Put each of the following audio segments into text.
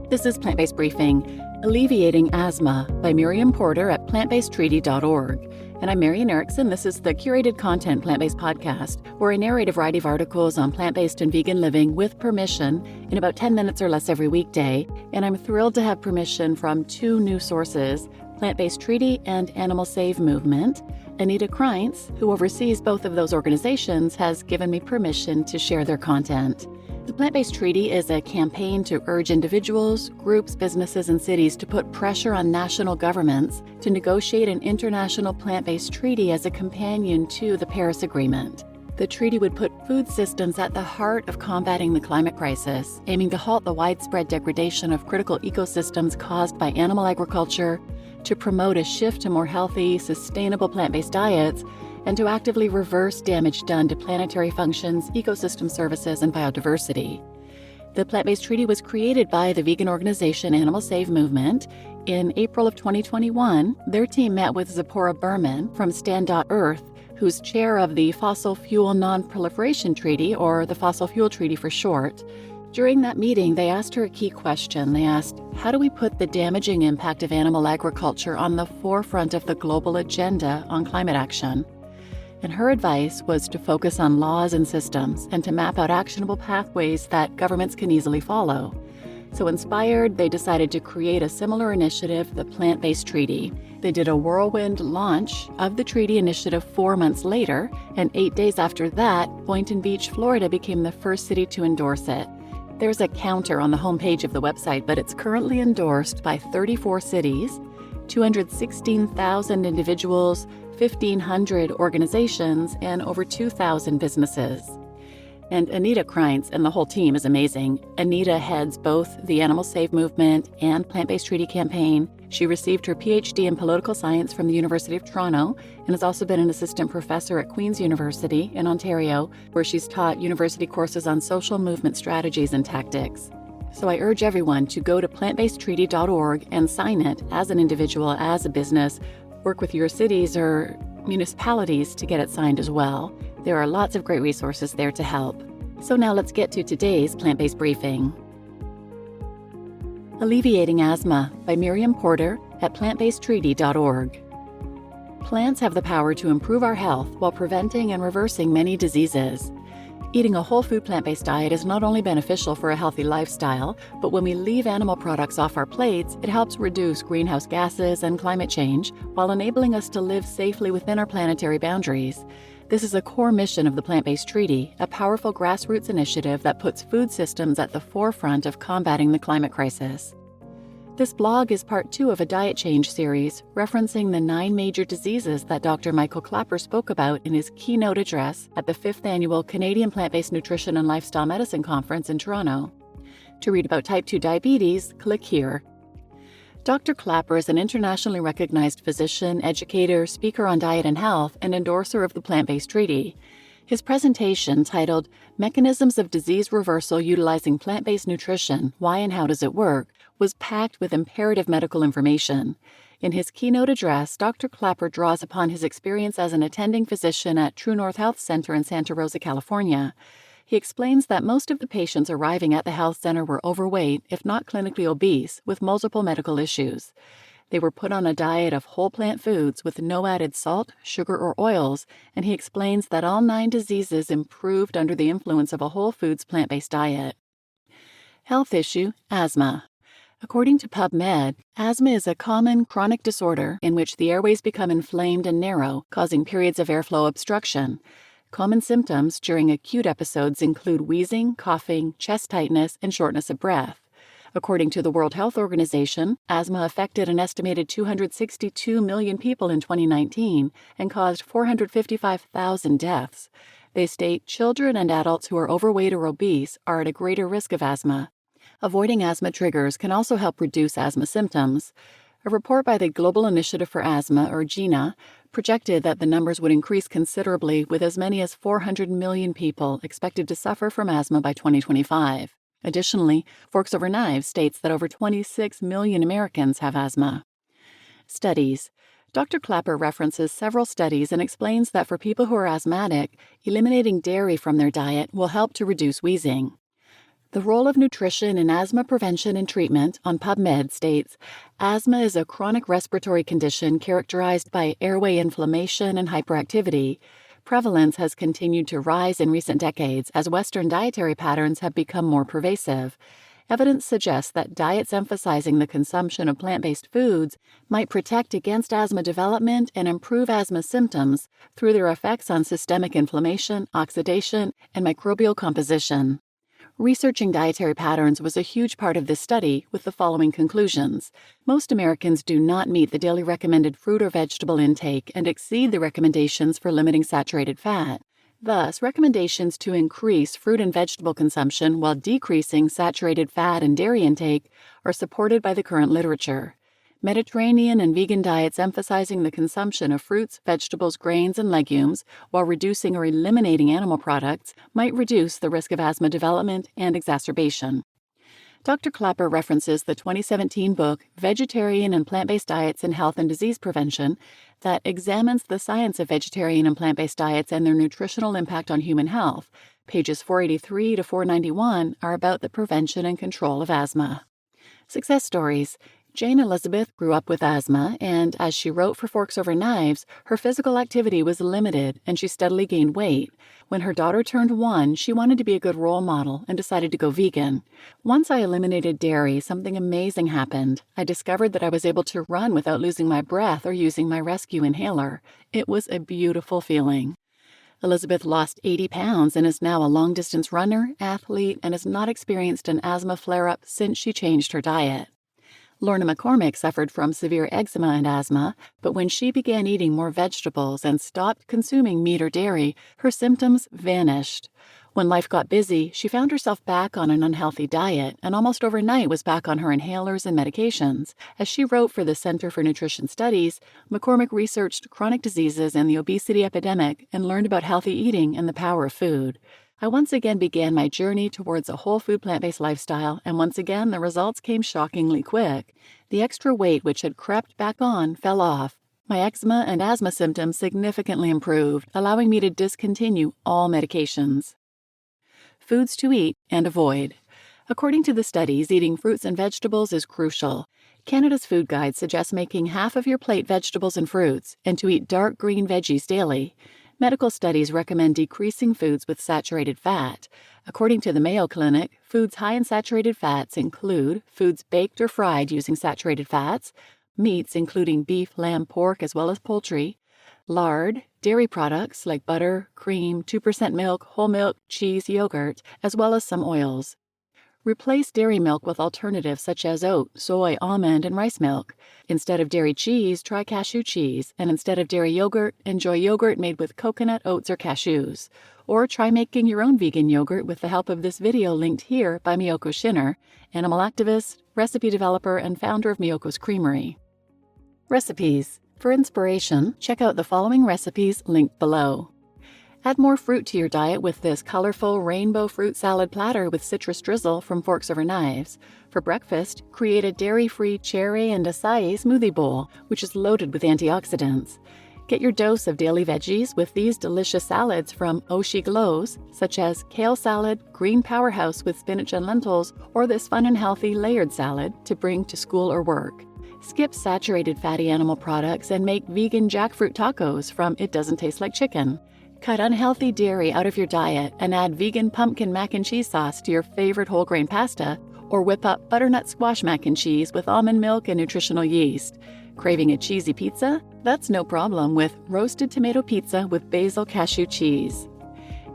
This is Plant-Based Briefing, Alleviating Asthma by Miriam Porter at plantbasedtreaty.org. And I'm Marian Erickson. This is the curated content plant-based podcast where I narrate a variety of articles on plant-based and vegan living with permission in about 10 minutes or less every weekday. And I'm thrilled to have permission from two new sources, Plant-Based Treaty and Animal Save Movement. Anita Kreintz, who oversees both of those organizations, has given me permission to share their content. The Plant-Based Treaty is a campaign to urge individuals, groups, businesses, and cities to put pressure on national governments to negotiate an international plant-based treaty as a companion to the Paris Agreement. The treaty would put food systems at the heart of combating the climate crisis, aiming to halt the widespread degradation of critical ecosystems caused by animal agriculture, to promote a shift to more healthy, sustainable plant-based diets, and to actively reverse damage done to planetary functions, ecosystem services, and biodiversity. The Plant-Based Treaty was created by the vegan organization Animal Save Movement. In April of 2021, their team met with Zipporah Berman from Stand.Earth, who's chair of the Fossil Fuel Non-Proliferation Treaty, or the Fossil Fuel Treaty for short. During that meeting, they asked her a key question. They asked, how do we put the damaging impact of animal agriculture on the forefront of the global agenda on climate action? And her advice was to focus on laws and systems and to map out actionable pathways that governments can easily follow. So inspired, they decided to create a similar initiative, the Plant-Based Treaty. They did a whirlwind launch of the treaty initiative 4 months later, and 8 days after that, Boynton Beach, Florida became the first city to endorse it. There's a counter on the homepage of the website, but it's currently endorsed by 34 cities, 216,000 individuals, 1,500 organizations, and over 2,000 businesses. And Anita Kreintz and the whole team is amazing. Anita heads both the Animal Save Movement and Plant-Based Treaty campaign. She received her PhD in political science from the University of Toronto and has also been an assistant professor at Queen's University in Ontario, where she's taught university courses on social movement strategies and tactics. So I urge everyone to go to plantbasedtreaty.org and sign it as an individual, as a business. Work with your cities or municipalities to get it signed as well. There are lots of great resources there to help. So now let's get to today's plant-based briefing. Alleviating Asthma by Miriam Porter at plantbasedtreaty.org. Plants have the power to improve our health while preventing and reversing many diseases. Eating a whole food plant-based diet is not only beneficial for a healthy lifestyle, but when we leave animal products off our plates, it helps reduce greenhouse gases and climate change while enabling us to live safely within our planetary boundaries. This is a core mission of the Plant-Based Treaty, a powerful grassroots initiative that puts food systems at the forefront of combating the climate crisis. This blog is part 2 of a diet change series referencing the 9 major diseases that Dr. Michael Klaper spoke about in his keynote address at the 5th Annual Canadian Plant-Based Nutrition and Lifestyle Medicine Conference in Toronto. To read about type 2 diabetes, click here. Dr. Klaper is an internationally recognized physician, educator, speaker on diet and health, and endorser of the Plant-Based Treaty. His presentation, titled Mechanisms of Disease Reversal Utilizing Plant-Based Nutrition, Why and How Does It Work?, was packed with imperative medical information. In his keynote address, Dr. Klaper draws upon his experience as an attending physician at True North Health Center in Santa Rosa, California. He explains that most of the patients arriving at the health center were overweight, if not clinically obese, with multiple medical issues. They were put on a diet of whole plant foods with no added salt, sugar, or oils, and he explains that all 9 diseases improved under the influence of a whole foods plant-based diet. Health issue, asthma. According to PubMed, asthma is a common chronic disorder in which the airways become inflamed and narrow, causing periods of airflow obstruction. Common symptoms during acute episodes include wheezing, coughing, chest tightness, and shortness of breath. According to the World Health Organization, asthma affected an estimated 262 million people in 2019 and caused 455,000 deaths. They state children and adults who are overweight or obese are at a greater risk of asthma. Avoiding asthma triggers can also help reduce asthma symptoms. A report by the Global Initiative for Asthma, or GINA, projected that the numbers would increase considerably, with as many as 400 million people expected to suffer from asthma by 2025. Additionally, Forks Over Knives states that over 26 million Americans have asthma. Studies. Dr. Klaper references several studies and explains that for people who are asthmatic, eliminating dairy from their diet will help to reduce wheezing. The Role of Nutrition in Asthma Prevention and Treatment on PubMed states, asthma is a chronic respiratory condition characterized by airway inflammation and hyperactivity. Prevalence has continued to rise in recent decades as Western dietary patterns have become more pervasive. Evidence suggests that diets emphasizing the consumption of plant-based foods might protect against asthma development and improve asthma symptoms through their effects on systemic inflammation, oxidation, and microbial composition. Researching dietary patterns was a huge part of this study with the following conclusions. Most Americans do not meet the daily recommended fruit or vegetable intake and exceed the recommendations for limiting saturated fat. Thus, recommendations to increase fruit and vegetable consumption while decreasing saturated fat and dairy intake are supported by the current literature. Mediterranean and vegan diets emphasizing the consumption of fruits, vegetables, grains, and legumes while reducing or eliminating animal products might reduce the risk of asthma development and exacerbation. Dr. Clapper references the 2017 book Vegetarian and Plant-Based Diets in Health and Disease Prevention that examines the science of vegetarian and plant-based diets and their nutritional impact on human health. Pages 483 to 491 are about the prevention and control of asthma. Success stories. Jane Elizabeth grew up with asthma, and as she wrote for Forks Over Knives, her physical activity was limited and she steadily gained weight. When her daughter turned 1, she wanted to be a good role model and decided to go vegan. Once I eliminated dairy, something amazing happened. I discovered that I was able to run without losing my breath or using my rescue inhaler. It was a beautiful feeling. Elizabeth lost 80 pounds and is now a long-distance runner, athlete, and has not experienced an asthma flare-up since she changed her diet. Lorna McCormick suffered from severe eczema and asthma, but when she began eating more vegetables and stopped consuming meat or dairy, her symptoms vanished. When life got busy, she found herself back on an unhealthy diet and almost overnight was back on her inhalers and medications. As she wrote for the Center for Nutrition Studies, McCormick researched chronic diseases and the obesity epidemic and learned about healthy eating and the power of food. I once again began my journey towards a whole food plant-based lifestyle, and once again the results came shockingly quick. The extra weight which had crept back on fell off. My eczema and asthma symptoms significantly improved, allowing me to discontinue all medications. Foods to eat and avoid. According to the studies, eating fruits and vegetables is crucial. Canada's Food Guide suggests making half of your plate vegetables and fruits, and to eat dark green veggies daily. Medical studies recommend decreasing foods with saturated fat. According to the Mayo Clinic, foods high in saturated fats include foods baked or fried using saturated fats, meats including beef, lamb, pork, as well as poultry, lard, dairy products like butter, cream, 2% milk, whole milk, cheese, yogurt, as well as some oils. Replace dairy milk with alternatives such as oat, soy, almond, and rice milk. Instead of dairy cheese, try cashew cheese, and instead of dairy yogurt, enjoy yogurt made with coconut, oats, or cashews. Or try making your own vegan yogurt with the help of this video linked here by Miyoko Shinner, animal activist, recipe developer, and founder of Miyoko's Creamery. Recipes. For inspiration, check out the following recipes linked below. Add more fruit to your diet with this colorful rainbow fruit salad platter with citrus drizzle from Forks Over Knives. For breakfast, create a dairy-free cherry and acai smoothie bowl, which is loaded with antioxidants. Get your dose of daily veggies with these delicious salads from Oshi Glows, such as kale salad, green powerhouse with spinach and lentils, or this fun and healthy layered salad to bring to school or work. Skip saturated fatty animal products and make vegan jackfruit tacos from It Doesn't Taste Like Chicken. Cut unhealthy dairy out of your diet and add vegan pumpkin mac and cheese sauce to your favorite whole grain pasta, or whip up butternut squash mac and cheese with almond milk and nutritional yeast. Craving a cheesy pizza? That's no problem with roasted tomato pizza with basil cashew cheese.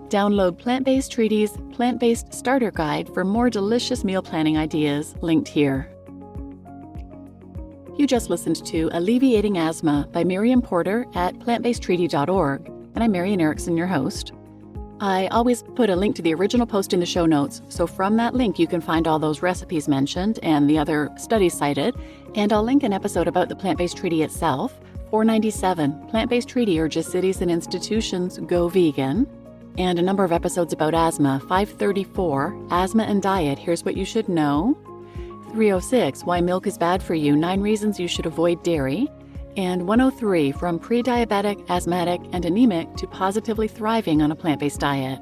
Download Plant-Based Treaty's Plant-Based Starter Guide for more delicious meal planning ideas linked here. You just listened to Alleviating Asthma by Miriam Porter at plantbasedtreaty.org. And I'm Marian Erickson, your host. I always put a link to the original post in the show notes, so from that link you can find all those recipes mentioned and the other studies cited, and I'll link an episode about the Plant-Based Treaty itself, 497, Plant-Based Treaty Urges Cities and Institutions Go Vegan, and a number of episodes about asthma, 534, Asthma and Diet, Here's What You Should Know, 306, Why Milk is Bad for You, 9 Reasons You Should Avoid Dairy, and 103, From Pre-Diabetic, Asthmatic, and Anemic to Positively Thriving on a Plant-Based Diet.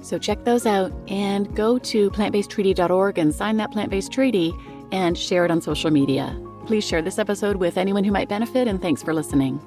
So check those out and go to plantbasedtreaty.org and sign that plant-based treaty and share it on social media. Please share this episode with anyone who might benefit, and thanks for listening.